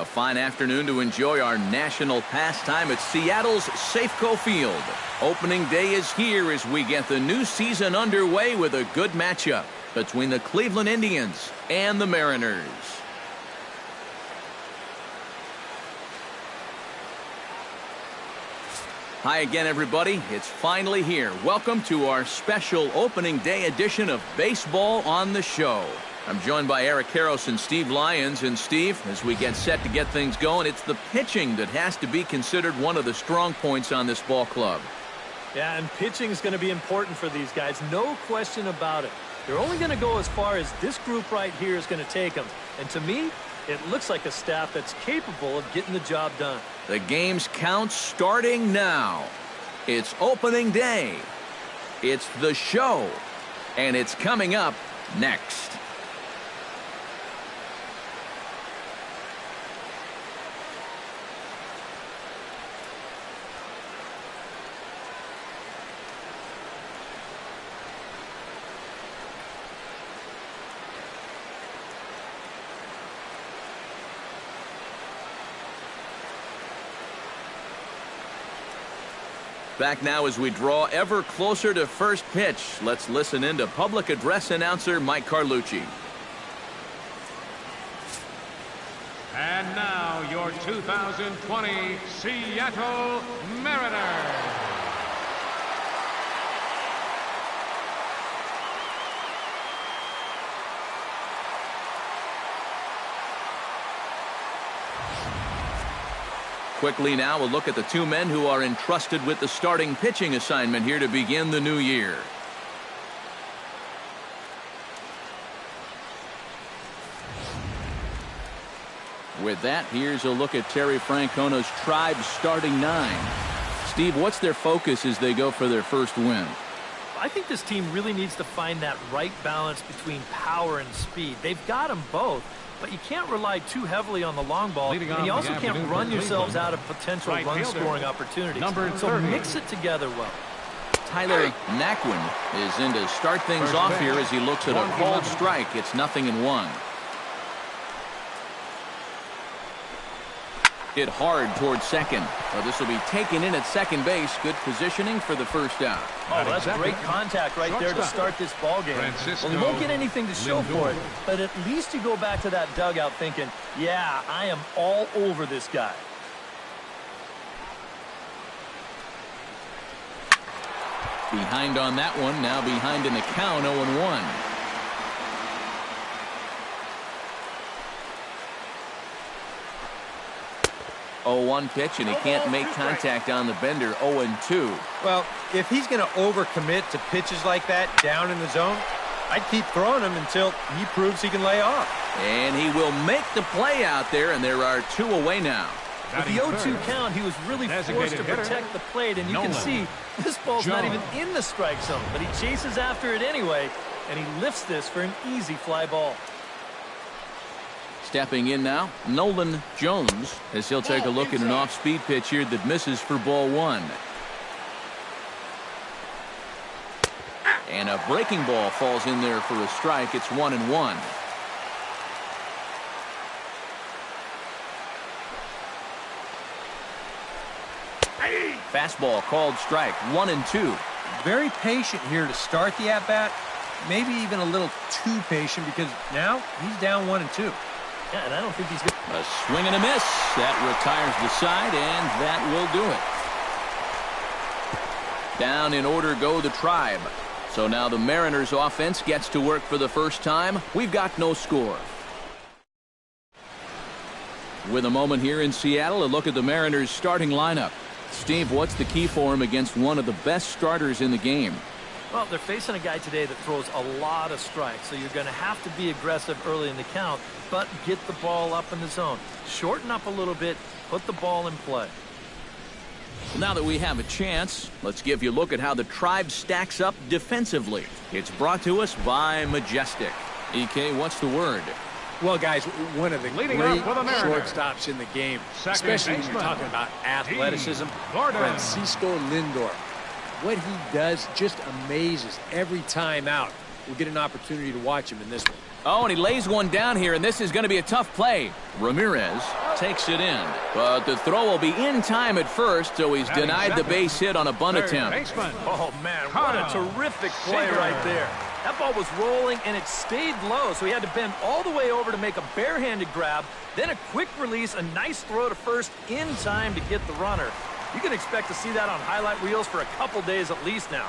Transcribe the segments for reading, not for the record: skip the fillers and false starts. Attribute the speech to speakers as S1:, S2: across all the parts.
S1: A fine afternoon to enjoy our national pastime at Seattle's Safeco Field. Opening day is here as we get the new season underway with a good matchup between the Cleveland Indians and the Mariners. Hi again, everybody. It's finally here. Welcome to our special opening day edition of Baseball on the Show. I'm joined by Eric Karros and Steve Lyons. And Steve, as we get set to get things going, it's the pitching that has to be considered one of the strong points on this ball club.
S2: Yeah, and pitching is going to be important for these guys. No question about it. They're only going to go as far as this group right here is going to take them. And to me, it looks like a staff that's capable of getting the job done.
S1: The game's count starting now. It's opening day. It's the show. And it's coming up next. Back now as we draw ever closer to first pitch. Let's listen in to public address announcer Mike Carlucci.
S3: And now your 2020 Seattle Mariners.
S1: Quickly now, a look at the two men who are entrusted with the starting pitching assignment here to begin the new year. With that, here's a look at Terry Francona's Tribe starting nine. Steve, what's their focus as they go for their first win?
S2: I think this team really needs to find that right balance between power and speed. They've got them both. But you can't rely too heavily on the long ball, and you also can't run yourselves out of potential run-scoring opportunities. So mix it together well.
S1: Tyler Naquin is in to start things off here as he looks at a called strike. It's 0-1. Hit hard towards second. Well, this will be taken in at second base. Good positioning for the first out.
S2: Oh, that's great contact right there to start this ball game. Well, he won't get anything to show for it, but at least you go back to that dugout thinking, yeah, I am all over this guy.
S1: Behind on that one, now behind in the count, 0-1. Oh, 0-1 pitch, and he can't make contact on the bender. 0-2.
S4: Well, if he's going to overcommit to pitches like that down in the zone, I'd keep throwing him until he proves he can lay off.
S1: And he will make the play out there, and there are two away now.
S2: With the 0-2 count, he was really forced to protect the plate, and you can see this ball's not even in the strike zone, but he chases after it anyway, and he lifts this for an easy fly ball.
S1: Stepping in now, Nolan Jones, as he'll take a look at an off-speed pitch here that misses for ball one. And a breaking ball falls in there for a strike. It's 1-1. Fastball called strike. 1-2.
S4: Very patient here to start the at-bat. Maybe even a little too patient because now he's down 1-2.
S2: Yeah, and I don't think he's good.
S1: A swing and a miss. That retires the side, and that will do it. Down in order go the Tribe. So now the Mariners offense gets to work for the first time. We've got no score. With a moment here in Seattle, a look at the Mariners starting lineup. Steve, what's the key for him against one of the best starters in the game?
S2: Well, they're facing a guy today that throws a lot of strikes, so you're going to have to be aggressive early in the count, but get the ball up in the zone. Shorten up a little bit, put the ball in play.
S1: Now that we have a chance, let's give you a look at how the Tribe stacks up defensively. It's brought to us by Majestic. EK, what's the word?
S5: Well, guys, one of the great shortstops in the game, especially when you're talking about athleticism, Francisco Lindor. What he does just amazes every time out. we'll get an opportunity to watch him in this one.
S1: Oh, and he lays one down here, and this is going to be a tough play. Ramirez takes it in, but the throw will be in time at first, so he's denied the base hit on a bunt attempt.
S2: Oh, man, what a terrific play right there. That ball was rolling, and it stayed low, so he had to bend all the way over to make a barehanded grab, then a quick release, a nice throw to first in time to get the runner. You can expect to see that on highlight reels for a couple days at least now.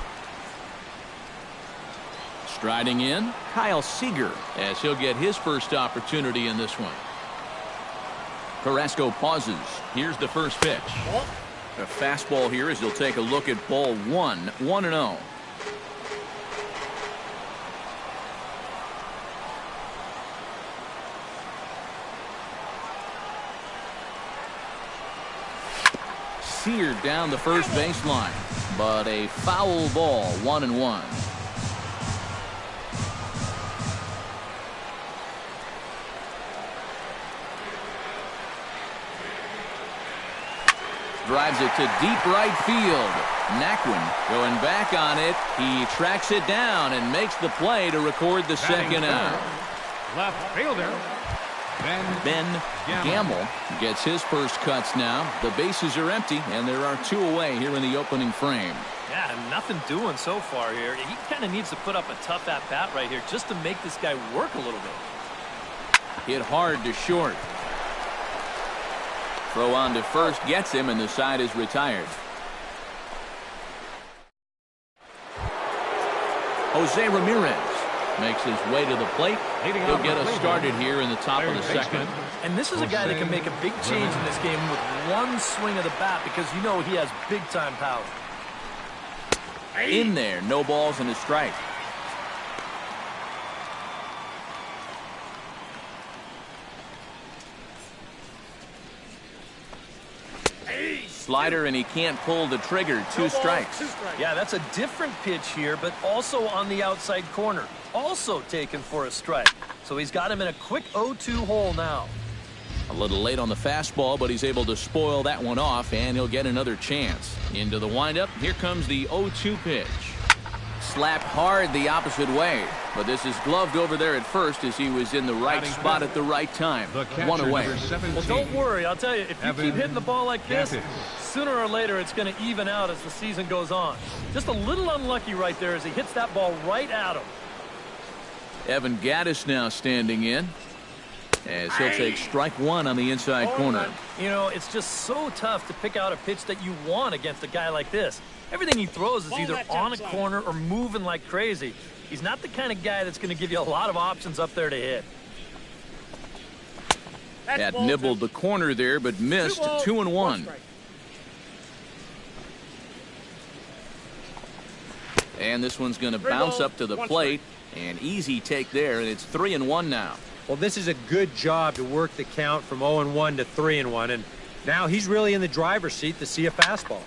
S1: Striding in, Kyle Seager, as he'll get his first opportunity in this one. Carrasco pauses. Here's the first pitch. A fastball here as he'll take a look at ball 1-0. Seared down the first baseline, but a foul ball, 1-1. Drives it to deep right field. Naquin going back on it. He tracks it down and makes the play to record the second out.
S3: Left fielder
S1: Ben Gamble gets his first cuts now. The bases are empty, and there are two away here in the opening frame.
S2: Yeah, nothing doing so far here. He kind of needs to put up a tough at-bat right here just to make this guy work a little bit.
S1: Hit hard to short. Throw on to first gets him, and the side is retired. Jose Ramirez makes his way to the plate. He'll get us started here in the top of the second.
S2: And this is a guy that can make a big change in this game with one swing of the bat because you know he has big-time power.
S1: In there, no balls and a strike. Slider, and he can't pull the trigger. Two strikes.
S2: Yeah, that's a different pitch here, but also on the outside corner. Also taken for a strike. So he's got him in a quick 0-2 hole now.
S1: A little late on the fastball, but he's able to spoil that one off, and he'll get another chance. Into the windup, here comes the 0-2 pitch. Slapped hard the opposite way, but this is gloved over there at first as he was in the right spot at the right time. One away.
S2: Well, don't worry. I'll tell you, if you keep hitting the ball like this, sooner or later it's going to even out as the season goes on. Just a little unlucky right there as he hits that ball right at him.
S1: Evan Gattis now standing in as he'll take strike one on the inside corner.
S2: You know, it's just so tough to pick out a pitch that you want against a guy like this. Everything he throws is either on a corner or moving like crazy. He's not the kind of guy that's going to give you a lot of options up there to hit.
S1: That nibbled the corner there, but missed. 2-1. And this one's going to bounce up to the plate. An easy take there, and it's 3-1 now.
S4: Well, this is a good job to work the count from 0-1 to 3-1, and now he's really in the driver's seat to see a fastball.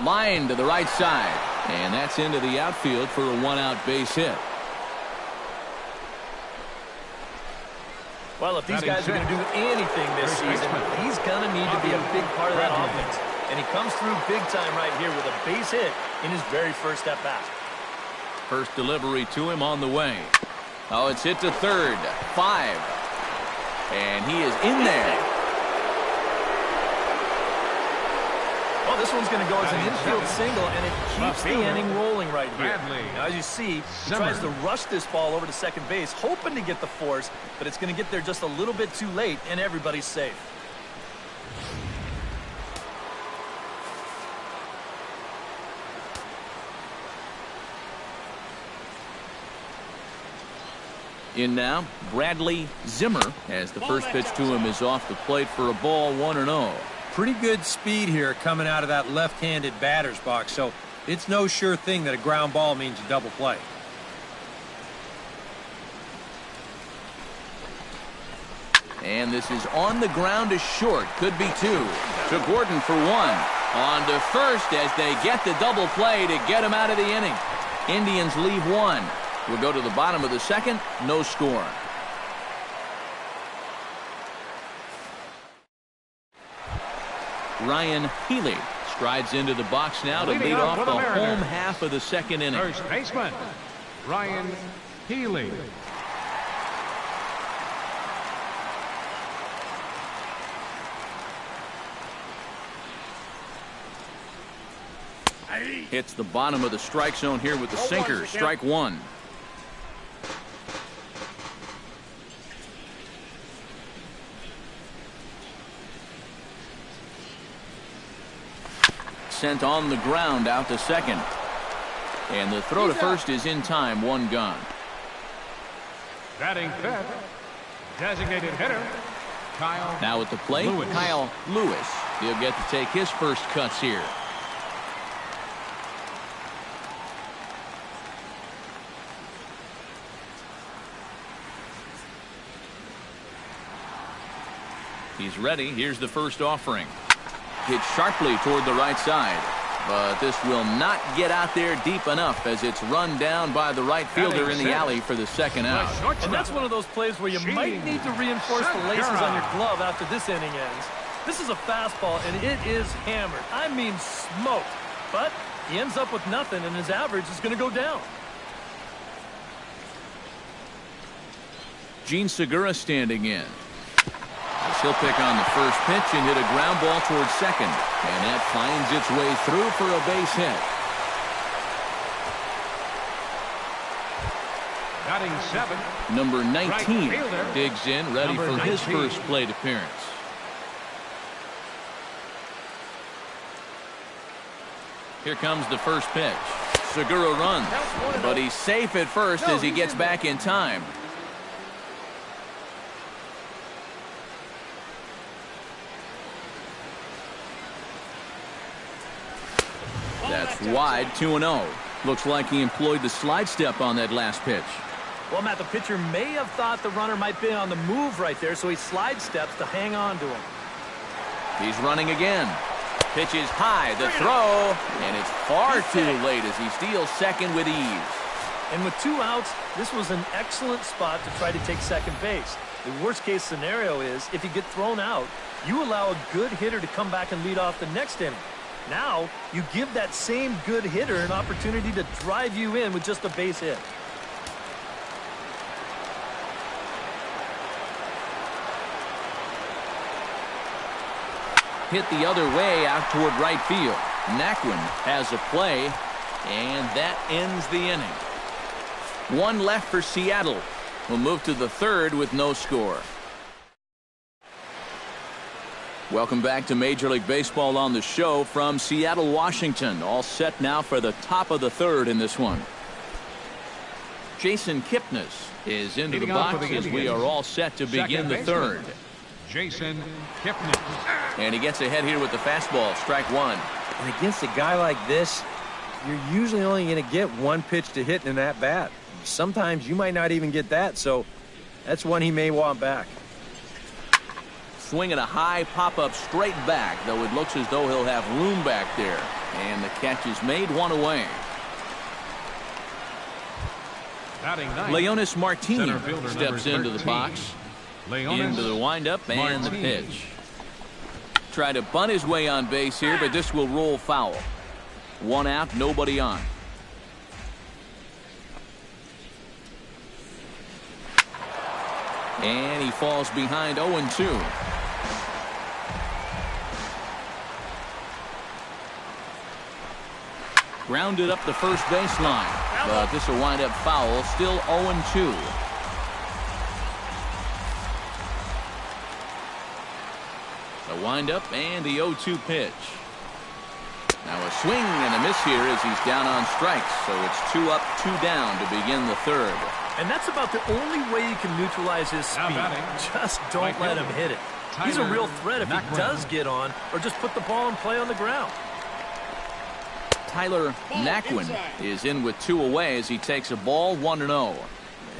S1: Line to the right side, and that's into the outfield for a one-out base hit.
S2: Well, if these guys are going to do anything this season, he's going to need to be a big part of that offense. And he comes through big time right here with a base hit in his very first at-bat.
S1: First delivery to him on the way. Oh, it's hit to third. 5. And he is in there.
S2: Well, this one's going to go as an infield single, and it keeps the inning rolling right here. Now, as you see, he tries to rush this ball over to second base, hoping to get the force, but it's going to get there just a little bit too late, and everybody's safe.
S1: In now, Bradley Zimmer, as the first pitch to him is off the plate for a ball, 1-0.
S4: Pretty good speed here coming out of that left-handed batter's box, so it's no sure thing that a ground ball means a double play.
S1: And this is on the ground to short. Could be 2. To Gordon for 1. On to first as they get the double play to get him out of the inning. Indians leave 1. We'll go to the bottom of the second. No score. Ryan Healy strides into the box now to lead off the home half of the second inning.
S3: First baseman, Ryan Healy.
S1: Hits the bottom of the strike zone here with the sinker. Strike one. Sent on the ground out to second. And the throw to first is in time. One gone.
S3: Batting fifth. Designated hitter. Kyle.
S1: Now at the plate,
S3: Lewis.
S1: Kyle Lewis. He'll get to take his first cuts here. He's ready. Here's the first offering. Hit sharply toward the right side. But this will not get out there deep enough as it's run down by the right fielder in the alley for the second out.
S2: And that's one of those plays where you might need to reinforce the laces on your glove after this inning ends. This is a fastball, and it is hammered. I mean smoked. But he ends up with nothing, and his average is going to go down.
S1: Gene Segura standing in. He'll pick on the first pitch and hit a ground ball towards second. And that finds its way through for a base hit.
S3: Batting seven.
S1: Number 19
S3: fielder.
S1: digs in, ready
S3: Number
S1: for his
S3: 19.
S1: first plate appearance. Here comes the first pitch. Segura runs, but he's safe at first as he gets back in time. That's wide, 2-0. Looks like he employed the slide step on that last pitch.
S2: Well, Matt, the pitcher may have thought the runner might be on the move right there, so he slide steps to hang on to him.
S1: He's running again. Pitch is high, the throw, and it's far too late as he steals second with ease.
S2: And with 2 outs, this was an excellent spot to try to take second base. The worst case scenario is if you get thrown out, you allow a good hitter to come back and lead off the next inning. Now, you give that same good hitter an opportunity to drive you in with just a base hit.
S1: Hit the other way out toward right field. Naquin has a play, and that ends the inning. One left for Seattle. We'll move to the third with no score. Welcome back to Major League Baseball on the show from Seattle, Washington. All set now for the top of the third in this one. Jason Kipnis is into the box as we are all set to begin the third.
S3: Jason Kipnis.
S1: And he gets ahead here with the fastball. Strike one.
S4: And against a guy like this, you're usually only going to get one pitch to hit in that bat. Sometimes you might not even get that, so that's one he may want back.
S1: Swinging a high pop-up straight back, though it looks as though he'll have room back there. And the catch is made, one away. Leonis Martin steps into the box. Into the windup and the pitch. Try to bunt his way on base here, but this will roll foul. One out, nobody on. And he falls behind 0-2. Grounded up the first baseline, but this will wind up foul. Still 0-2. The windup and the 0-2 pitch. Now a swing and a miss here as he's down on strikes. So it's 2 up, 2 down to begin the third.
S2: And that's about the only way you can neutralize his speed. Just don't let him hit it. He's a real threat if he does get on, or just put the ball in play on the ground.
S1: Tyler Naquin is in with 2 away as he takes a ball, 1-0.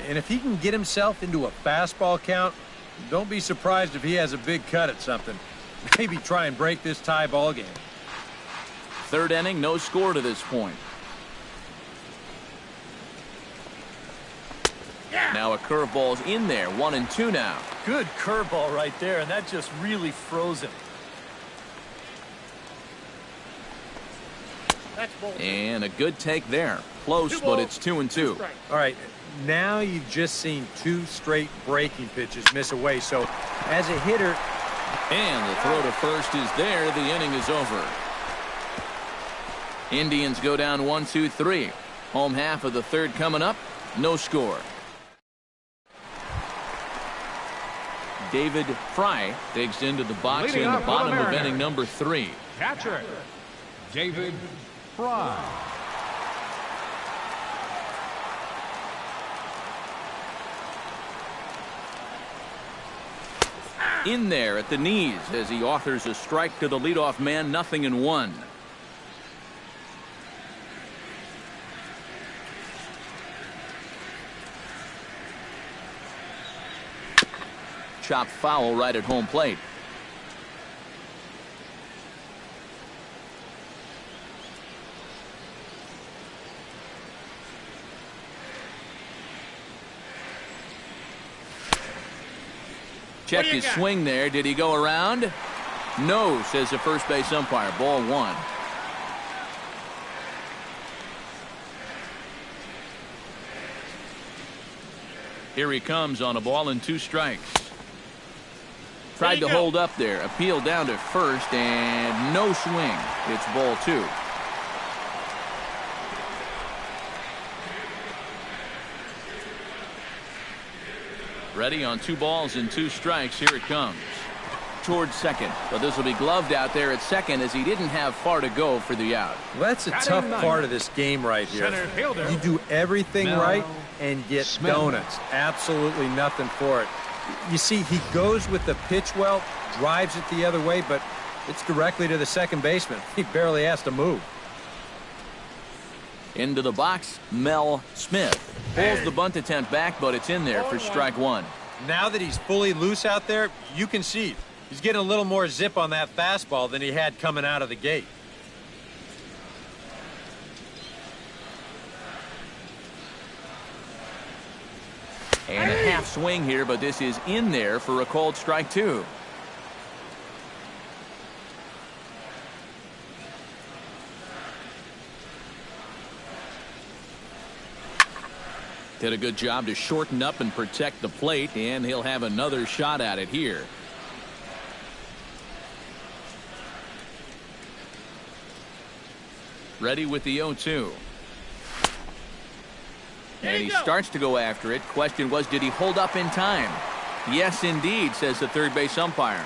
S4: And if he can get himself into a fastball count, don't be surprised if he has a big cut at something. Maybe try and break this tie ball game.
S1: Third inning, no score to this point. Now a curveball's in there, 1-2 now.
S2: Good curveball right there, and that just really froze him.
S1: And a good take there. Close, but it's 2-2.
S4: All right, now you've just seen 2 straight breaking pitches miss away. So as a hitter,
S1: and the throw to first is there. The inning is over. Indians go down 1-2-3. Home half of the third coming up. No score. David Fry digs into the box
S3: Leading
S1: in the
S3: up
S1: bottom
S3: for the
S1: of inning
S3: Mariners.
S1: number 3.
S3: Catcher, David Fry.
S1: In there at the knees as he authors a strike to the leadoff man. 0-1. Chopped foul right at home plate. Check his swing there. Did he go around? No, says the first base umpire. Ball 1. Here he comes on a ball and 2 strikes. Tried to hold up there. Appeal down to first and no swing. It's ball 2. Ready on 2 balls and 2 strikes. Here it comes. Towards second. But this will be gloved out there at second as he didn't have far to go for the out.
S4: well, that's a tough part of this game right here.
S3: Center fielder.
S4: You do everything
S3: Mel
S4: right and get
S3: Smith.
S4: donuts. Absolutely nothing for it. You see, he goes with the pitch well, drives it the other way, but it's directly to the second baseman. He barely has to move.
S1: Into the box, Mel Smith. Pulls the bunt attempt back, but it's in there for strike 1.
S4: Now that he's fully loose out there, you can see he's getting a little more zip on that fastball than he had coming out of the gate.
S1: And a half swing here, but this is in there for a called strike 2. Did a good job to shorten up and protect the plate, and he'll have another shot at it here. Ready with the 0-2. And he starts to go after it. Question was, did he hold up in time? Yes, indeed, says the third base umpire.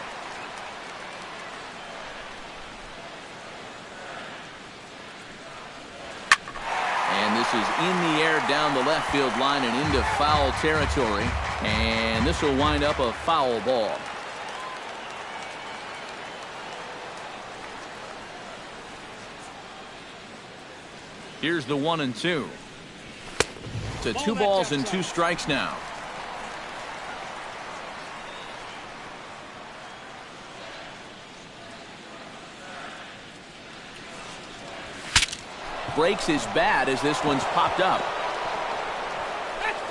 S1: And this is in the air down the left field line and into foul territory. And this will wind up a foul ball. Here's the 1-2. To 2 balls and 2 strikes now. Breaks his bat as this one's popped up.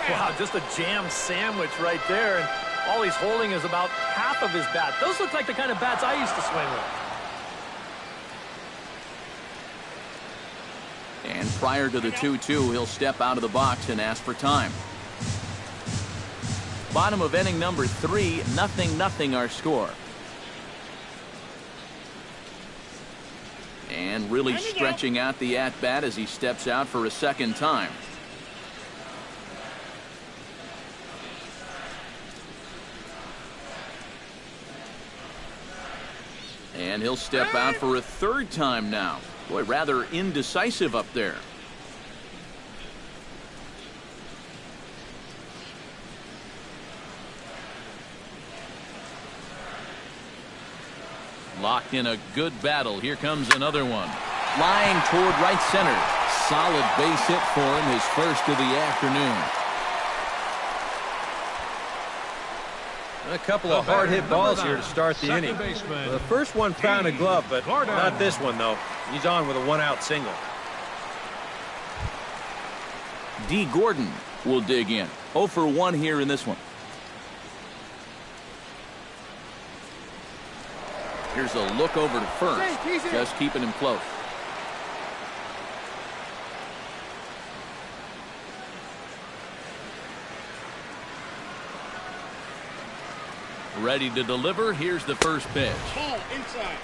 S2: Wow, just a jam sandwich right there, and all he's holding is about half of his bat. Those look like the kind of bats I used to swing with.
S1: And prior to the 2-2, he'll step out of the box and ask for time. Bottom of inning number 3, 0-0 our score. And really stretching out the at-bat as he steps out for a second time. And he'll step out for a third time now. Boy, rather indecisive up there. Locked in a good battle. Here comes another one. Flying toward right center. Solid base hit for him, his first of the afternoon.
S4: A couple of hard-hit balls here to start the inning. Well, the first one found a glove, but not this one, though. He's on with a 1-out single.
S1: D. Gordon will dig in. 0 for 1 here in this one. Here's a look over to first. Just keeping him close. Ready to deliver. Here's the first pitch.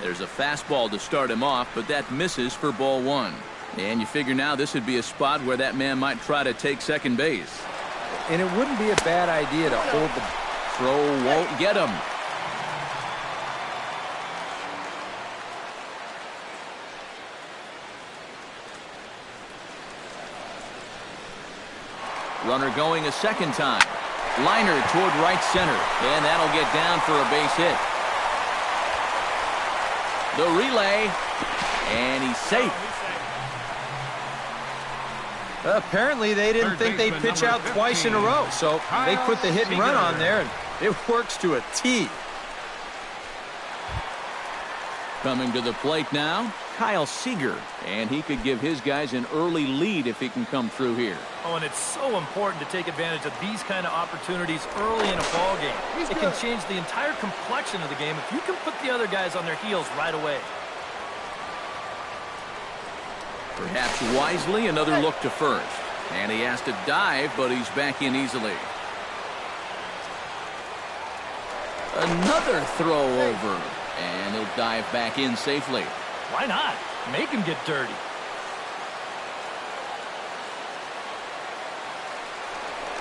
S1: There's a fastball to start him off, but that misses for ball one. And you figure now this would be a spot where that man might try to take second base.
S4: And it wouldn't be a bad idea to hold the
S1: throw. Won't get him. Runner going a second time. Liner toward right center, and that'll get down for a base hit. The relay, and he's safe.
S4: Apparently they didn't think they'd pitch out twice in a row, so they put the hit and run on there, and it works to a T.
S1: Coming to the plate now, Kyle Seager, and he could give his guys an early lead if he can come through here.
S2: Oh, and it's so important to take advantage of these kind of opportunities early in a ball game. It can change the entire complexion of the game if you can put the other guys on their heels right away.
S1: Perhaps wisely, another look to first. And he has to dive, but he's back in easily. Another throw over. And he'll dive back in safely.
S2: Why not? Make him get dirty.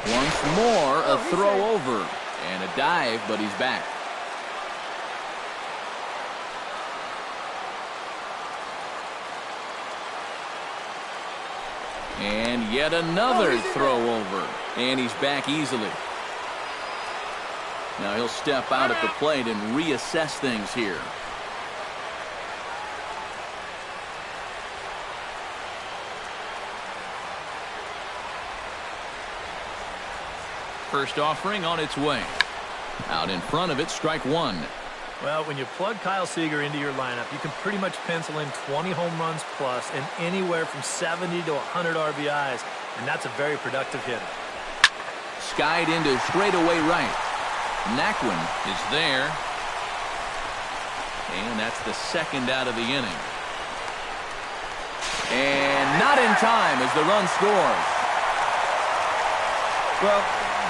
S1: Once more, a throw over. And a dive, but he's back. And yet another throw over. And he's back easily. Now he'll step out at the plate and reassess things here. First offering on its way. Out in front of it, strike one.
S2: Well, when you plug Kyle Seager into your lineup, you can pretty much pencil in 20 home runs plus and anywhere from 70 to 100 RBIs, and that's a very productive hitter.
S1: Skied into straightaway right. Naquin is there. And that's the second out of the inning. And not in time as the run scores.
S4: Well,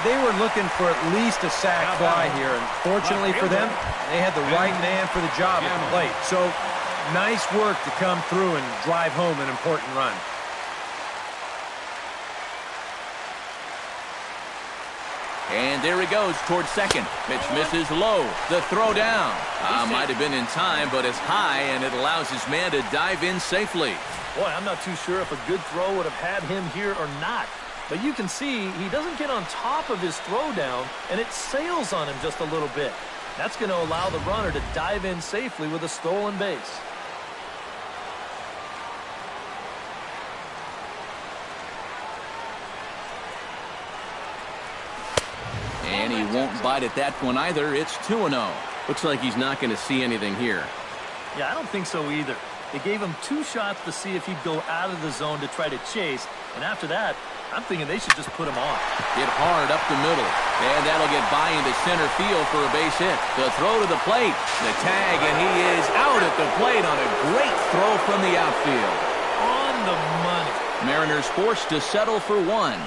S4: they were looking for at least a sac fly here, and fortunately for them, they had the right man for the job at the plate. So, nice work to come through and drive home an important run.
S1: And there he goes towards second. Pitch misses low. The throw down. Might have been in time, but it's high, and it allows his man to dive in safely.
S2: Boy, I'm not too sure if a good throw would have had him here or not. But you can see he doesn't get on top of his throw down, and it sails on him just a little bit. That's going to allow the runner to dive in safely with a stolen base.
S1: And he won't bite at that one either. It's 2-0. Looks like he's not going to see anything here.
S2: Yeah, I don't think so either. They gave him 2 shots to see if he'd go out of the zone to try to chase. And after that, I'm thinking they should just put him on.
S1: Hit hard up the middle. And that'll get by into center field for a base hit. The throw to the plate. The tag, and he is out at the plate on a great throw from the outfield.
S2: On the money.
S1: Mariners forced to settle for 1.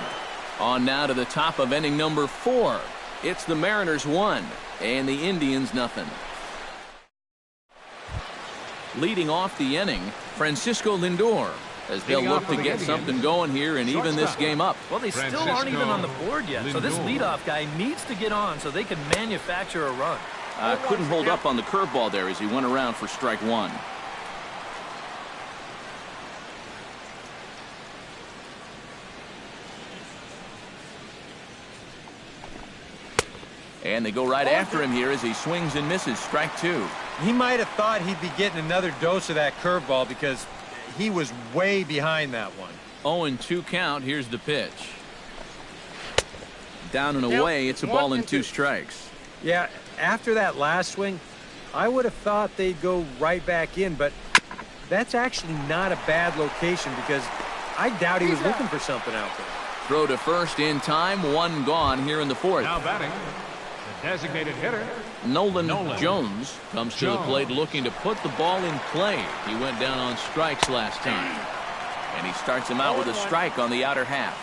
S1: On now to the top of inning number 4. It's the Mariners 1 and the Indians nothing. Leading off the inning, Francisco Lindor, as they'll look to get something going here and even this game up.
S2: Well, they still aren't even on the board yet, so this leadoff guy needs to get on so they can manufacture a run.
S1: Couldn't hold up on the curveball there as he went around for strike 1. And they go right after him here as he swings and misses. Strike 2.
S4: He might have thought he'd be getting another dose of that curveball because he was way behind that one.
S1: 0-2 count. Here's the pitch. Down and away. It's a ball and 2 strikes.
S4: Yeah, after that last swing, I would have thought they'd go right back in, but that's actually not a bad location because I doubt he was looking for something out there.
S1: Throw to first in time. 1 gone here in the 4th.
S3: Now batting, the designated hitter,
S1: Nolan Jones comes to the plate looking to put the ball in play. He went down on strikes last time. And he starts him out with a strike on the outer half.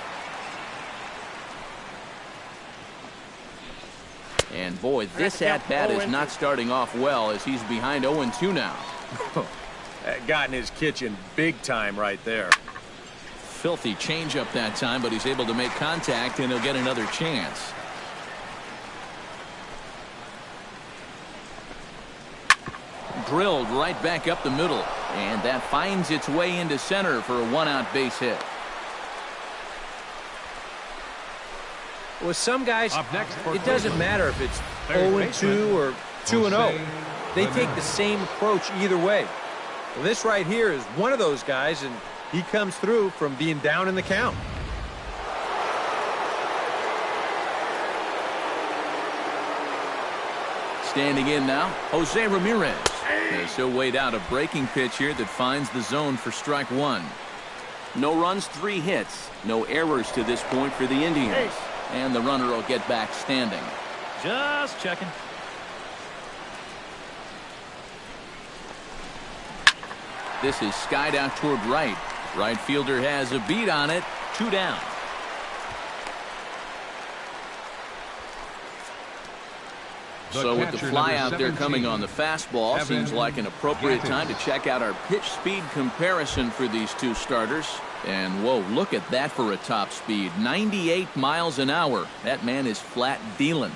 S1: And boy, this at-bat is not starting off well as he's behind 0-2 now.
S4: That got in his kitchen big time right there.
S1: Filthy changeup that time, but he's able to make contact, and he'll get another chance. Drilled right back up the middle, and that finds its way into center for a one-out base hit.
S4: With some guys,
S3: Up next for
S4: it doesn't matter if it's 0-2 or 2-0. They take the same approach either way. Well, this right here is one of those guys, and he comes through from being down in the count.
S1: Standing in now, Jose Ramirez. As he'll wait out a breaking pitch here that finds the zone for strike one. No runs, 3 hits. No errors to this point for the Indians. And the runner will get back standing.
S2: Just checking.
S1: This is skied out toward right. Right fielder has a beat on it. 2 down. So with the fly out there coming on the fastball, seems like an appropriate time to check out our pitch speed comparison for these two starters. And whoa, look at that for a top speed. 98 miles an hour. That man is flat dealing.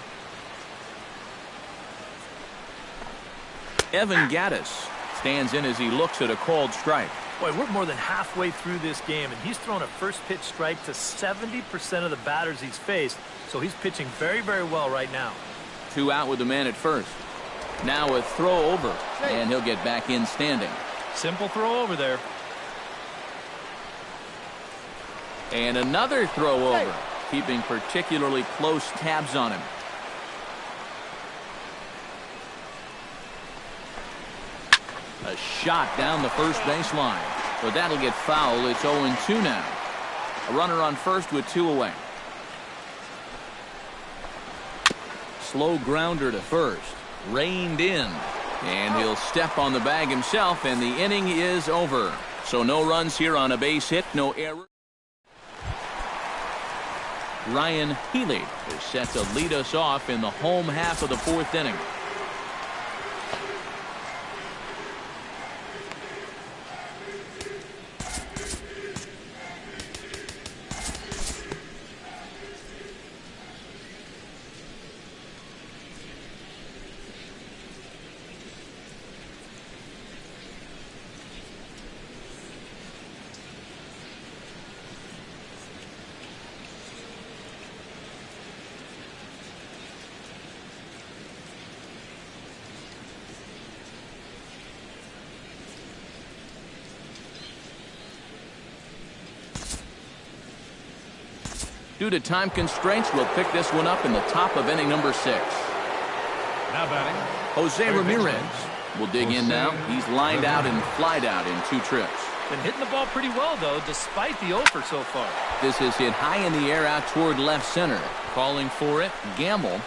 S1: Evan Gattis stands in as he looks at a called strike.
S2: Boy, we're more than halfway through this game, and he's thrown a first pitch strike to 70% of the batters he's faced. So he's pitching very, very well right now.
S1: 2 out with the man at first. Now a throw over, and he'll get back in standing.
S2: Simple throw over there.
S1: And another throw over, keeping particularly close tabs on him. A shot down the first baseline, but that'll get foul. It's 0-2 now. A runner on first with 2 away. Slow grounder to first, reined in, and he'll step on the bag himself, and the inning is over. So no runs here on a base hit, no error. Ryan Healy is set to lead us off in the home half of the 4th inning. Due to time constraints, we'll pick this one up in the top of inning number 6.
S3: Now batting,
S1: Jose Ramirez will dig in now. He's lined out and flied out in 2 trips.
S2: Been hitting the ball pretty well, though, despite the offer so far.
S1: This is hit high in the air out toward left center. Calling for it, Gamble.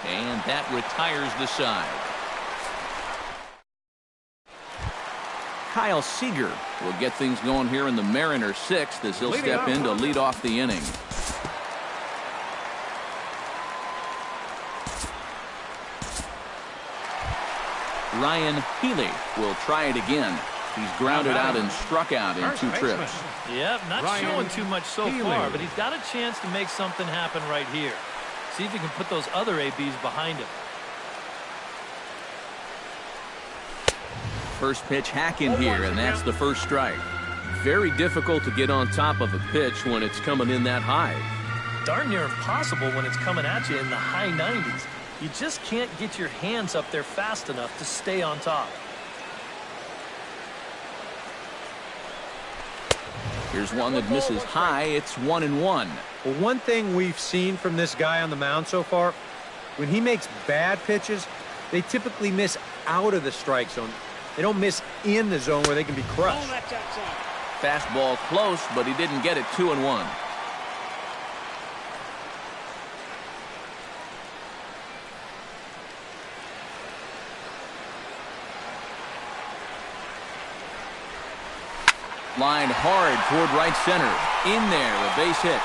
S1: And that retires the side. Kyle Seager will get things going here in the Mariners 6th as he'll step in to lead off the inning. Ryan Healy will try it again. He's grounded out and struck out in 2 trips.
S2: Yep, not showing too much so far, but he's got a chance to make something happen right here. See if he can put those other ABs behind him.
S1: First pitch hack in here, and that's the first strike. Very difficult to get on top of a pitch when it's coming in that high.
S2: Darn near impossible when it's coming at you in the high 90s. You just can't get your hands up there fast enough to stay on top.
S1: Here's one that misses high. It's 1-1.
S4: Well, one thing we've seen from this guy on the mound so far, when he makes bad pitches, they typically miss out of the strike zone. They don't miss in the zone where they can be crushed.
S1: Fastball close, but he didn't get it. 2-1. Line hard toward right center. In there, a base hit.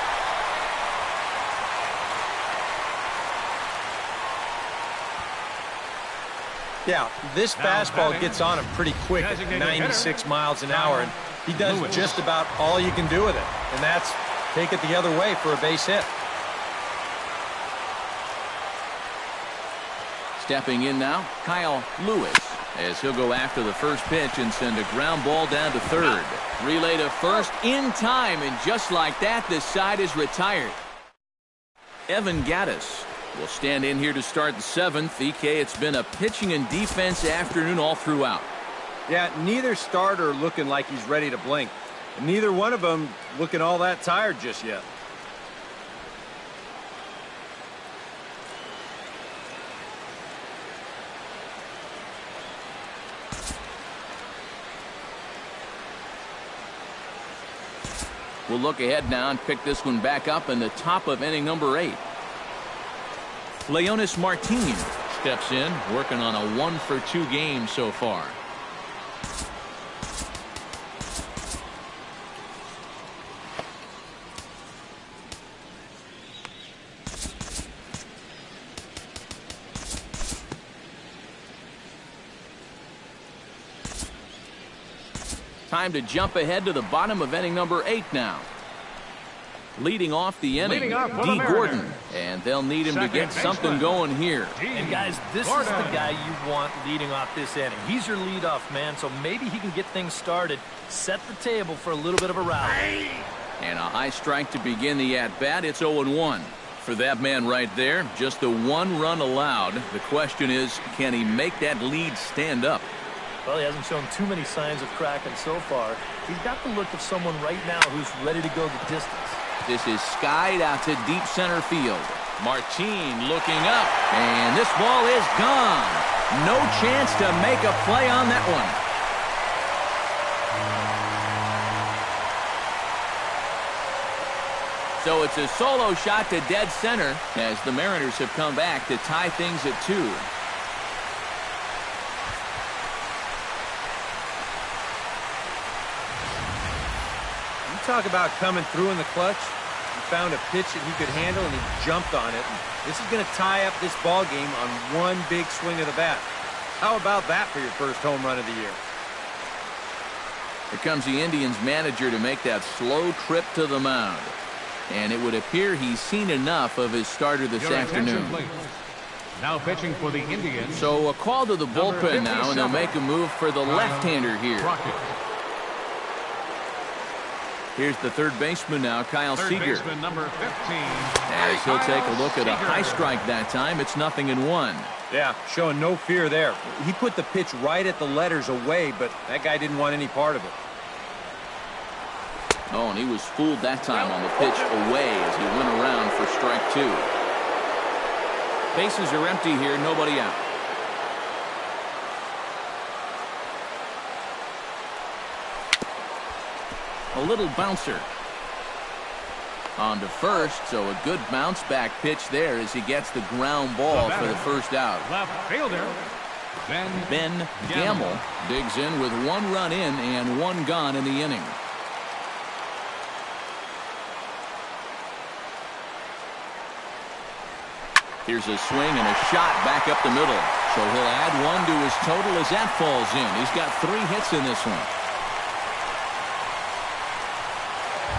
S4: Yeah, this fastball gets on him pretty quick at 96 miles an hour, and he does just about all you can do with it, and that's take it the other way for a base hit.
S1: Stepping in now, Kyle Lewis, as he'll go after the first pitch and send a ground ball down to third. Relay to first in time, and just like that, this side is retired. Evan Gaddis will stand in here to start the seventh. EK, it's been a pitching and defense afternoon all throughout.
S4: Yeah, neither starter looking like he's ready to blink. And neither one of them looking all that tired just yet.
S1: We'll look ahead now and pick this one back up in the top of inning number 8. Leonis Martin steps in, working on a 1-for-2 game so far. Time to jump ahead to the bottom of inning number 8 now. Leading off the inning, D. Gordon. And they'll need him to get something going here.
S2: And guys, this is the guy you want leading off this inning. He's your leadoff man, so maybe he can get things started, set the table for a little bit of a rally.
S1: And a high strike to begin the at-bat. It's 0-1. For that man right there, just the 1 run allowed. The question is, can he make that lead stand up?
S2: Well, he hasn't shown too many signs of cracking so far. He's got the look of someone right now who's ready to go the distance.
S1: This is skied out to deep center field. Martin looking up, and this ball is gone. No chance to make a play on that one. So it's a solo shot to dead center as the Mariners have come back to tie things at 2.
S4: Talk about coming through in the clutch. He found a pitch that he could handle, and he jumped on it. And this is going to tie up this ball game on one big swing of the bat. How about that for your first home run of the year?
S1: Here comes the Indians manager to make that slow trip to the mound. And it would appear he's seen enough of his starter this afternoon.
S3: Now pitching for the Indians.
S1: So a call to the bullpen now, and they'll make a move for the left-hander here. Here's the third baseman now, Kyle Seager.
S3: Baseman number 15.
S1: As he'll take a look at a high strike that time. It's 0-1.
S4: Yeah, showing no fear there. He put the pitch right at the letters away, but that guy didn't want any part of it.
S1: Oh, and he was fooled that time on the pitch away as he went around for strike 2. Bases are empty here, nobody out. A little bouncer. On to first, so a good bounce back pitch there as he gets the ground ball for the first out.
S3: Left fielder,
S1: Ben Gamble digs in with 1 run in and 1 gone in the inning. Here's a swing and a shot back up the middle. So he'll add 1 to his total as that falls in. He's got 3 hits in this one.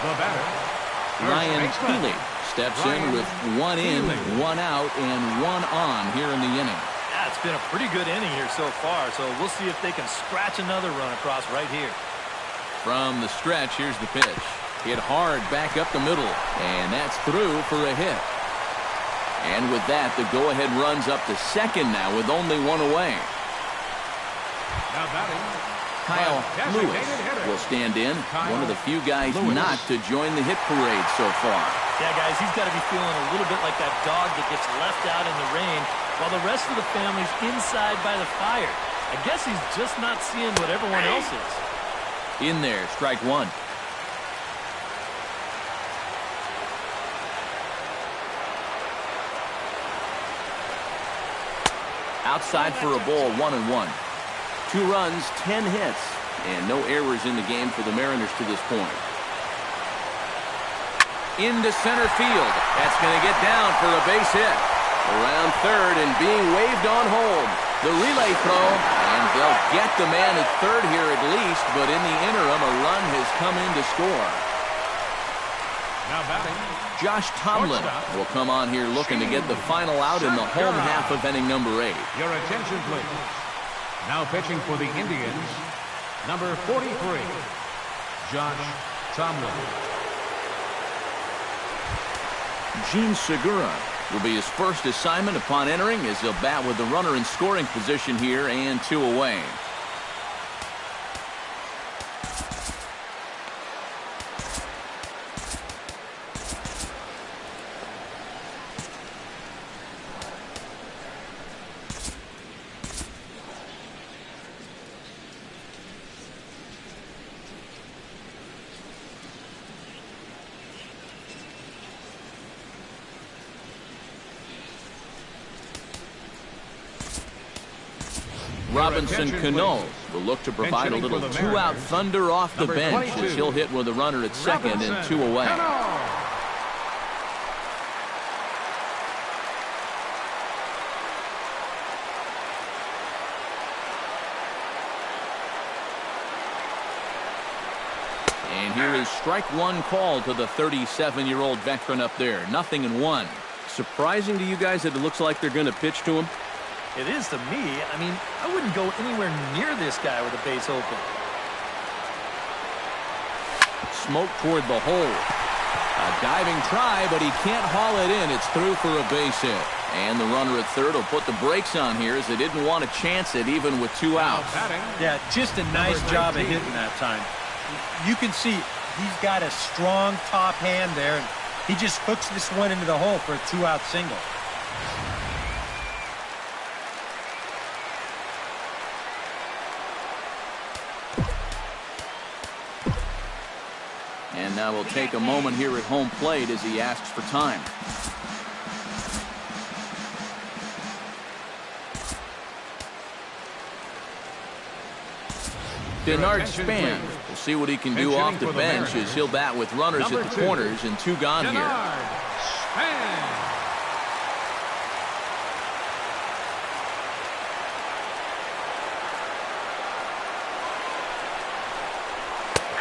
S3: the batter,
S1: Ryan Healy steps in with 1 in, 1 out, and 1 on here in the inning.
S2: Yeah, it's been a pretty good inning here so far, so we'll see if they can scratch another run across right here.
S1: From the stretch, here's the pitch. Hit hard back up the middle, and that's through for a hit. And with that, the go-ahead runs up to second now with only 1 away.
S3: Now batting,
S1: Kyle Lewis will stand in, one of the few guys not to join the hit parade so far.
S2: Yeah, guys, he's got to be feeling a little bit like that dog that gets left out in the rain while the rest of the family's inside by the fire. I guess he's just not seeing what everyone else is.
S1: In there, strike 1. Outside for a ball, 1-1. 2 runs, 10 hits, and no errors in the game for the Mariners to this point. Into center field. That's going to get down for a base hit. Around third and being waved on home. The relay throw, and they'll get the man at third here at least, but in the interim, a run has come in to score.
S3: Now batting,
S1: Josh Tomlin will come on here looking to get the final out in the home half of inning number 8.
S3: your attention, please. Now pitching for the Indians, number 43, Josh Tomlin.
S1: Gene Segura will be his first assignment upon entering as he'll bat with the runner in scoring position here and 2 away. Robinson Cano will look to provide a little 2-out thunder off the bench as he'll hit with a runner at second and 2 away. And here is strike 1 call to the 37-year-old veteran up there. 0-1.
S6: Surprising to you guys that it looks like they're going to pitch to him?
S2: It is to me. I mean, I wouldn't go anywhere near this guy with a base open.
S1: Smoke toward the hole. A diving try, but he can't haul it in. It's through for a base hit. And the runner at third will put the brakes on here as they didn't want to chance it even with 2 outs.
S4: Yeah, just a nice job of hitting that time. You can see he's got a strong top hand there, and he just hooks this one into the hole for a 2-out single.
S1: And now we'll take a moment here at home plate as he asks for time. Denard Span will see what he can do off the bench as he'll bat with runners at the corners and 2 gone here.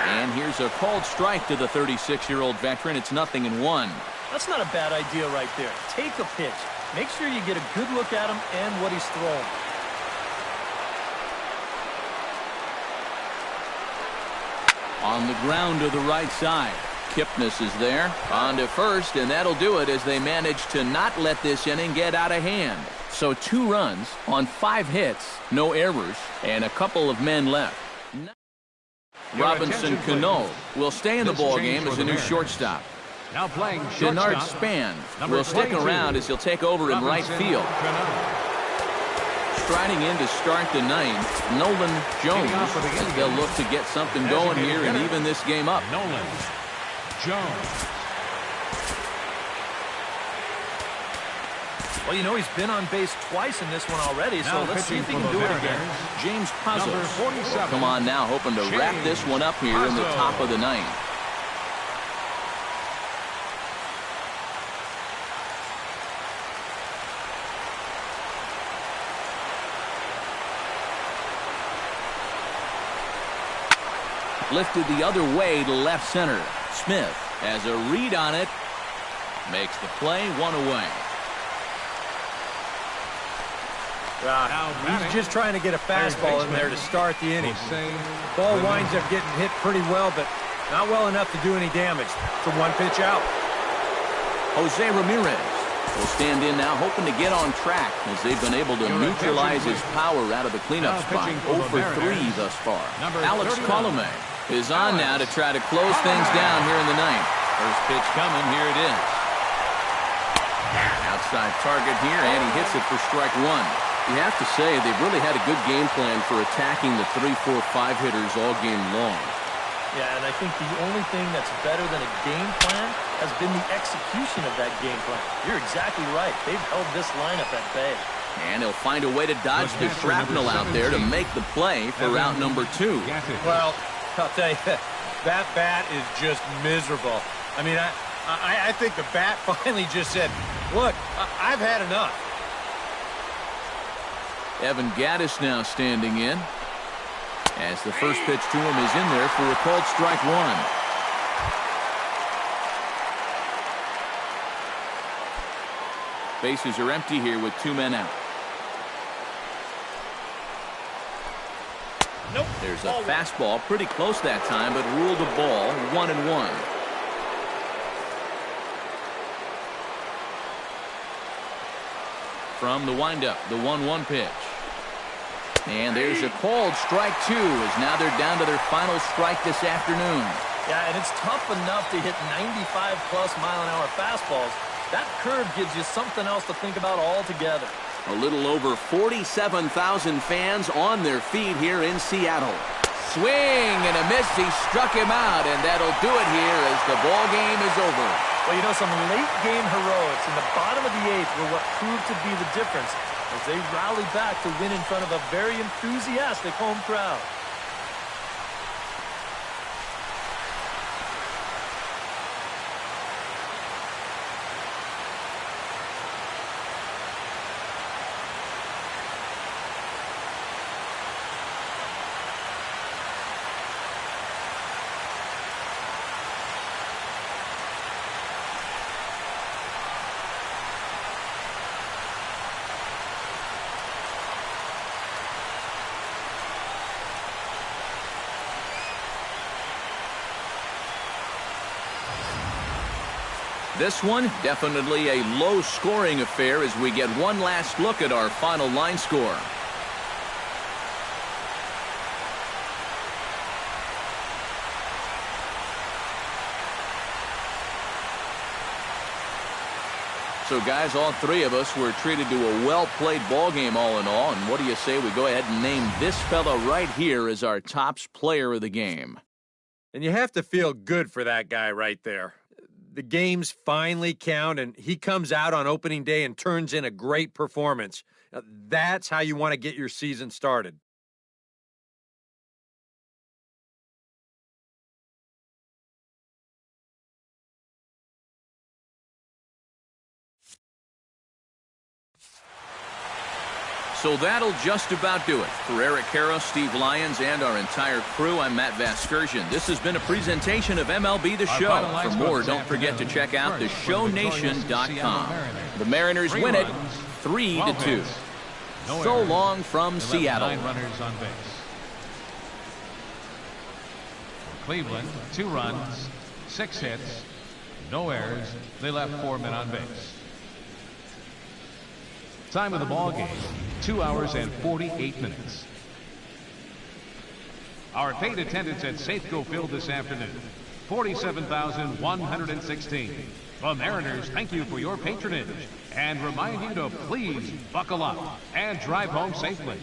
S1: And here's a called strike to the 36-year-old veteran. It's 0-1.
S2: That's not a bad idea right there. Take a pitch. Make sure you get a good look at him and what he's throwing.
S1: On the ground to the right side. Kipnis is there. On to first, and that'll do it as they manage to not let this inning get out of hand. So 2 runs on 5 hits, no errors, and a couple of men left. Robinson Cano will stay in the ballgame as a new shortstop.
S3: Now playing
S1: Denard Span will stick around as he'll take over in right field. Striding in to start the 9th, Nolan Jones, as they'll look to get something going here and even this game up.
S3: Nolan Jones.
S2: Well, you know, he's been on base twice in this one already, so let's see if he can do it again.
S1: James Puzzles will come on now, hoping to wrap this one up here in the top of the 9th. Lifted the other way to left center. Smith has a read on it. Makes the play, 1 away.
S4: He's just trying to get a fastball in there to start the inning. Ball winds up getting hit pretty well, but not well enough to do any damage. It's a 1-pitch out.
S1: Jose Ramirez will stand in now, hoping to get on track as they've been able to neutralize his power out of the cleanup spot. 0 for 3 thus far. Alex Colome is on now to try to close things down here in the 9th. First pitch coming, here it is. Outside target here, and he hits it for strike 1. You have to say they've really had a good game plan for attacking the 3, 4, 5 hitters all game long.
S2: Yeah, and I think the only thing that's better than a game plan has been the execution of that game plan. You're exactly right. They've held this lineup at bay.
S1: And he'll find a way to dodge the shrapnel out there to make the play for route number 2.
S4: Well, I'll tell you, that bat is just miserable. I mean, I think the bat finally just said, look, I've had enough.
S1: Evan Gaddis now standing in, as the first pitch to him is in there for a called strike one. Bases are empty here with 2 men out.
S2: Nope.
S1: There's a fastball pretty close that time, but ruled a ball, 1-1. From the windup, the 1-1 pitch. And there's a called strike two, as now they're down to their final strike this afternoon.
S2: Yeah, and it's tough enough to hit 95-plus mile-an-hour fastballs. That curve gives you something else to think about altogether.
S6: A little over 47,000 fans on their feet here in Seattle.
S1: Swing and a miss. He struck him out, and that'll do it here as the ball game is over.
S2: Well, you know, some late-game heroics in the bottom of the 8th were what proved to be the difference as they rallied back to win in front of a very enthusiastic home crowd.
S1: This one, definitely a low-scoring affair as we get one last look at our final line score. So, guys, all three of us were treated to a well-played ball game all in all. And what do you say we go ahead and name this fella right here as our tops player of the game?
S4: And you have to feel good for that guy right there. The games finally count, and he comes out on opening day and turns in a great performance. That's how you want to get your season started.
S1: So that'll just about do it. For Eric Karros, Steve Lyons, and our entire crew, I'm Matt Vasgersian. This has been a presentation of MLB The Show. For more, don't forget to check out theshownation.com. The Mariners win it 3-2. So long from Seattle.
S3: 9 runners on base. Cleveland, 2 runs, 6 hits, no errors. They left 4 men on base. Time of the ball game, 2 hours and 48 minutes. Our paid attendance at Safeco Field this afternoon, 47,116. The Mariners thank you for your patronage and remind you to please buckle up and drive home safely.